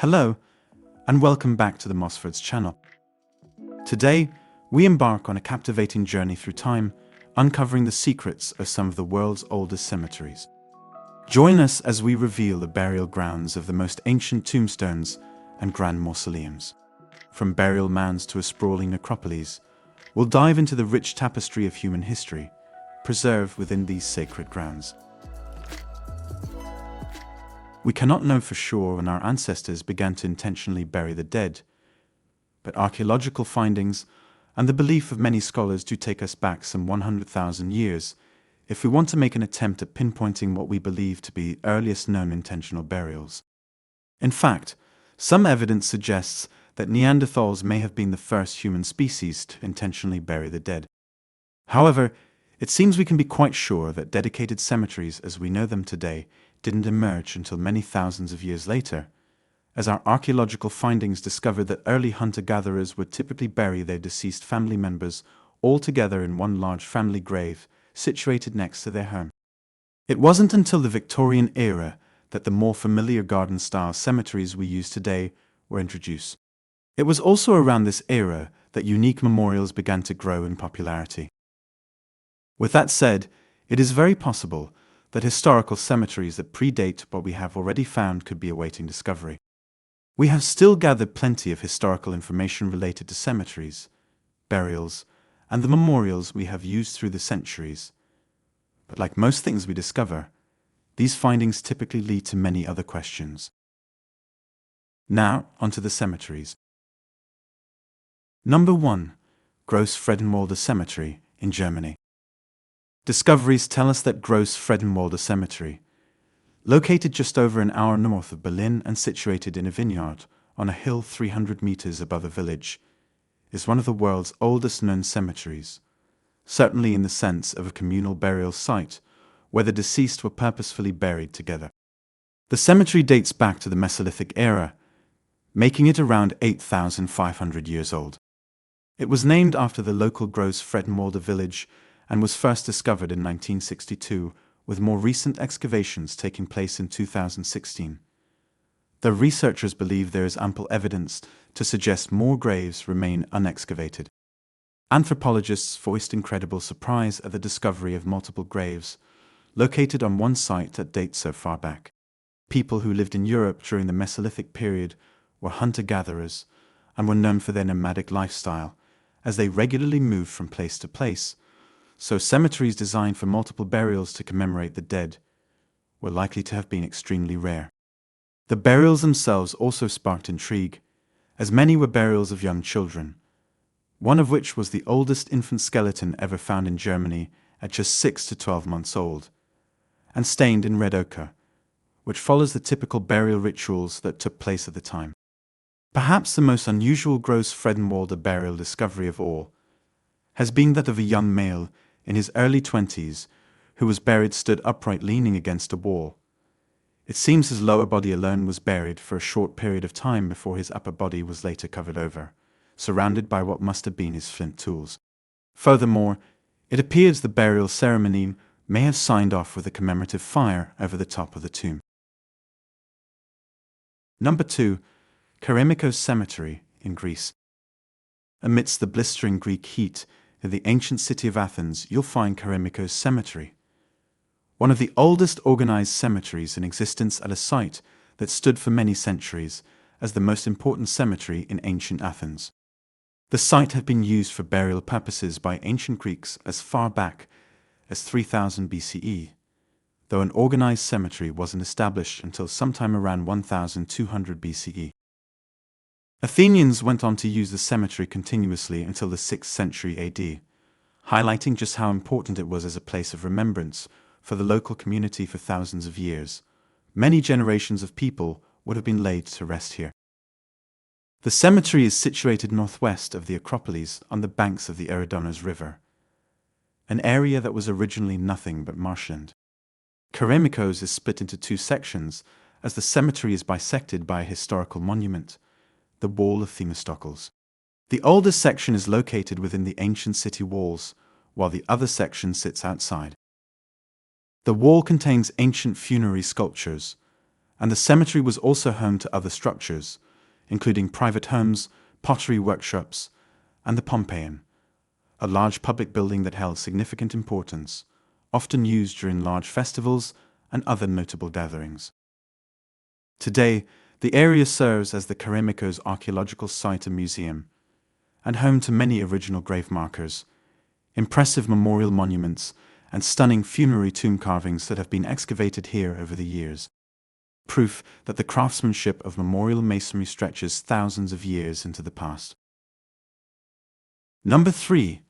Hello, and welcome back to the Mossfords channel. Today, we embark on a captivating journey through time, uncovering the secrets of some of the world's oldest cemeteries. Join us as we reveal the burial grounds of the most ancient tombstones and grand mausoleums. From burial mounds to a sprawling necropolis, we'll dive into the rich tapestry of human history, preserved within these sacred grounds. We cannot know for sure when our ancestors began to intentionally bury the dead, but archaeological findings and the belief of many scholars do take us back some 100,000 years if we want to make an attempt at pinpointing what we believe to be earliest known intentional burials. In fact, some evidence suggests that Neanderthals may have been the first human species to intentionally bury the dead. However, it seems we can be quite sure that dedicated cemeteries as we know them today didn't emerge until many thousands of years later, as our archaeological findings discovered that early hunter-gatherers would typically bury their deceased family members all together in one large family grave situated next to their home. It wasn't until the Victorian era that the more familiar garden-style cemeteries we use today were introduced. It was also around this era that unique memorials began to grow in popularity. With that said, it is very possible that historical cemeteries that predate what we have already found could be awaiting discovery. We have still gathered plenty of historical information related to cemeteries, burials, and the memorials we have used through the centuries. But like most things we discover, these findings typically lead to many other questions. Now, onto the cemeteries. Number 1. Gross Fredenwalde Cemetery in Germany. Discoveries tell us that Gross Fredenwalde Cemetery, located just over an hour north of Berlin and situated in a vineyard on a hill 300 meters above a village, is one of the world's oldest known cemeteries, certainly in the sense of a communal burial site where the deceased were purposefully buried together. The cemetery dates back to the Mesolithic era, making it around 8,500 years old. It was named after the local Gross Fredenwalde village and was first discovered in 1962, with more recent excavations taking place in 2016. The researchers believe there is ample evidence to suggest more graves remain unexcavated. Anthropologists voiced incredible surprise at the discovery of multiple graves, located on one site that dates so far back. People who lived in Europe during the Mesolithic period were hunter-gatherers and were known for their nomadic lifestyle, as they regularly moved from place to place. So cemeteries designed for multiple burials to commemorate the dead were likely to have been extremely rare. The burials themselves also sparked intrigue, as many were burials of young children, one of which was the oldest infant skeleton ever found in Germany at just 6 to 12 months old, and stained in red ochre, which follows the typical burial rituals that took place at the time. Perhaps the most unusual Gross Fredenwalde burial discovery of all has been that of a young male in his early 20s, who was buried stood upright leaning against a wall. It seems his lower body alone was buried for a short period of time before his upper body was later covered over, surrounded by what must have been his flint tools. Furthermore, it appears the burial ceremony may have signed off with a commemorative fire over the top of the tomb. Number 2. Kerameikos Cemetery in Greece. Amidst the blistering Greek heat, in the ancient city of Athens, you'll find Kerameikos Cemetery, one of the oldest organized cemeteries in existence at a site that stood for many centuries as the most important cemetery in ancient Athens. The site had been used for burial purposes by ancient Greeks as far back as 3000 BCE, though an organized cemetery wasn't established until sometime around 1200 BCE. Athenians went on to use the cemetery continuously until the 6th century AD, highlighting just how important it was as a place of remembrance for the local community for thousands of years. Many generations of people would have been laid to rest here. The cemetery is situated northwest of the Acropolis on the banks of the Eridanos River, an area that was originally nothing but marshland. Kerameikos is split into two sections, as the cemetery is bisected by a historical monument, the Wall of Themistocles. The oldest section is located within the ancient city walls, while the other section sits outside. The wall contains ancient funerary sculptures, and the cemetery was also home to other structures, including private homes, pottery workshops, and the Pompeian, a large public building that held significant importance, often used during large festivals and other notable gatherings. Today, the area serves as the Kerameikos Archaeological Site and Museum, and home to many original grave markers, impressive memorial monuments, and stunning funerary tomb carvings that have been excavated here over the years. Proof that the craftsmanship of memorial masonry stretches thousands of years into the past. Number 3.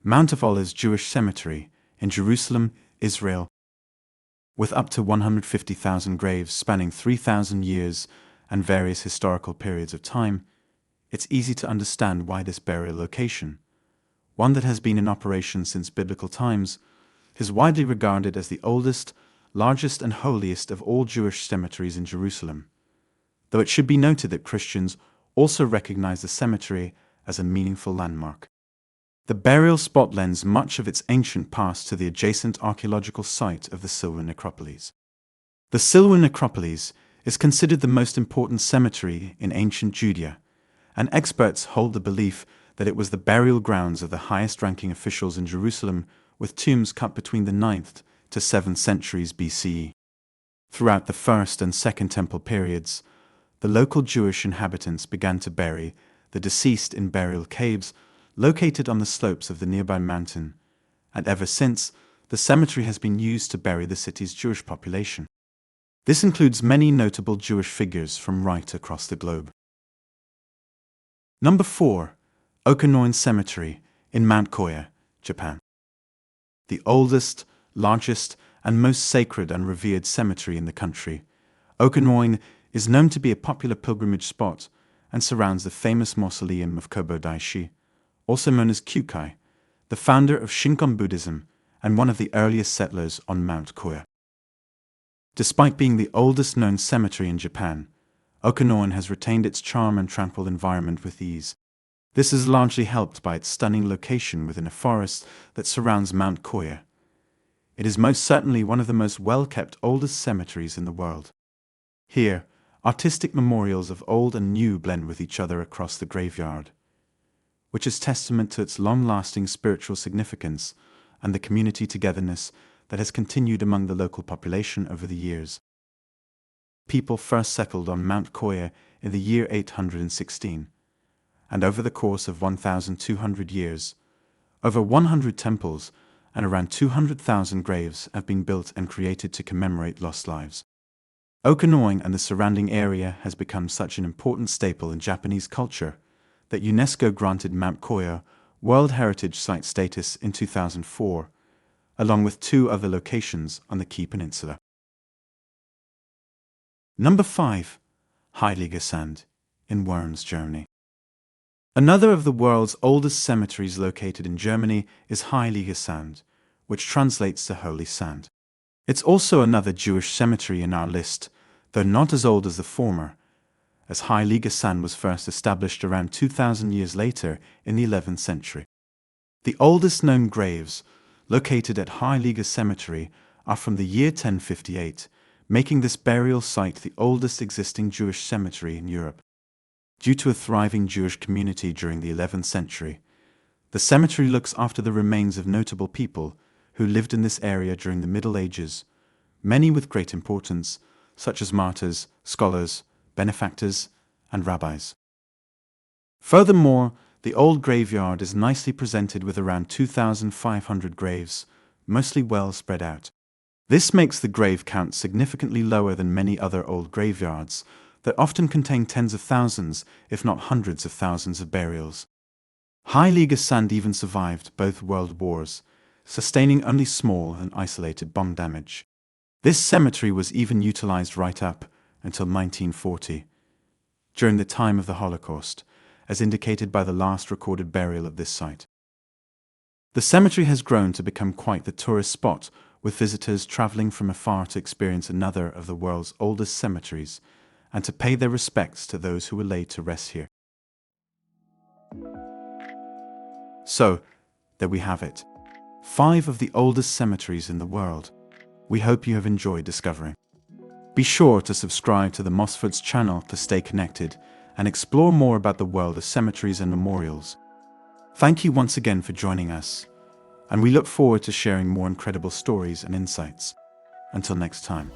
Mount of Olives Jewish Cemetery in Jerusalem, Israel. With up to 150,000 graves spanning 3,000 years and various historical periods of time, it's easy to understand why this burial location, one that has been in operation since biblical times, is widely regarded as the oldest, largest and holiest of all Jewish cemeteries in Jerusalem, though it should be noted that Christians also recognize the cemetery as a meaningful landmark. The burial spot lends much of its ancient past to the adjacent archaeological site of the Silwan Necropolis. The Silwan Necropolis is considered the most important cemetery in ancient Judea, and experts hold the belief that it was the burial grounds of the highest-ranking officials in Jerusalem, with tombs cut between the 9th to 7th centuries BCE. Throughout the First and Second Temple periods, the local Jewish inhabitants began to bury the deceased in burial caves located on the slopes of the nearby mountain, and ever since, the cemetery has been used to bury the city's Jewish population. This includes many notable Jewish figures from right across the globe. Number 4. Okunoin Cemetery in Mount Koya, Japan. The oldest, largest, and most sacred and revered cemetery in the country, Okunoin is known to be a popular pilgrimage spot and surrounds the famous mausoleum of Kobo Daishi, also known as Kyukai, the founder of Shingon Buddhism and one of the earliest settlers on Mount Koya. Despite being the oldest known cemetery in Japan, Okunoin has retained its charm and tranquil environment with ease. This is largely helped by its stunning location within a forest that surrounds Mount Koya. It is most certainly one of the most well-kept oldest cemeteries in the world. Here, artistic memorials of old and new blend with each other across the graveyard, which is testament to its long-lasting spiritual significance and the community togetherness that has continued among the local population over the years. People first settled on Mount Koya in the year 816, and over the course of 1,200 years, over 100 temples and around 200,000 graves have been built and created to commemorate lost lives. Okunoin and the surrounding area has become such an important staple in Japanese culture that UNESCO granted Mount Koya World Heritage Site status in 2004, along with 2 other locations on the Kii Peninsula. Number 5. Heiliger Sand in Worms, Germany. Another of the world's oldest cemeteries located in Germany is Heiliger Sand, which translates to Holy Sand. It's also another Jewish cemetery in our list, though not as old as the former, as Heiliger Sand was first established around 2,000 years later in the 11th century. The oldest known graves, located at Heiliger Cemetery, are from the year 1058, making this burial site the oldest existing Jewish cemetery in Europe. Due to a thriving Jewish community during the 11th century, the cemetery looks after the remains of notable people who lived in this area during the Middle Ages, many with great importance, such as martyrs, scholars, benefactors, and rabbis. Furthermore, the old graveyard is nicely presented with around 2,500 graves, mostly well spread out. This makes the grave count significantly lower than many other old graveyards that often contain tens of thousands, if not hundreds of thousands of burials. Heiliger Sand even survived both world wars, sustaining only small and isolated bomb damage. This cemetery was even utilized right up until 1940, during the time of the Holocaust, as indicated by the last recorded burial of this site. The cemetery has grown to become quite the tourist spot, with visitors traveling from afar to experience another of the world's oldest cemeteries and to pay their respects to those who were laid to rest here. So, there we have it. 5 of the oldest cemeteries in the world. We hope you have enjoyed discovering. Be sure to subscribe to the Mossfords channel to stay connected and explore more about the world of cemeteries and memorials. Thank you once again for joining us, and we look forward to sharing more incredible stories and insights. Until next time.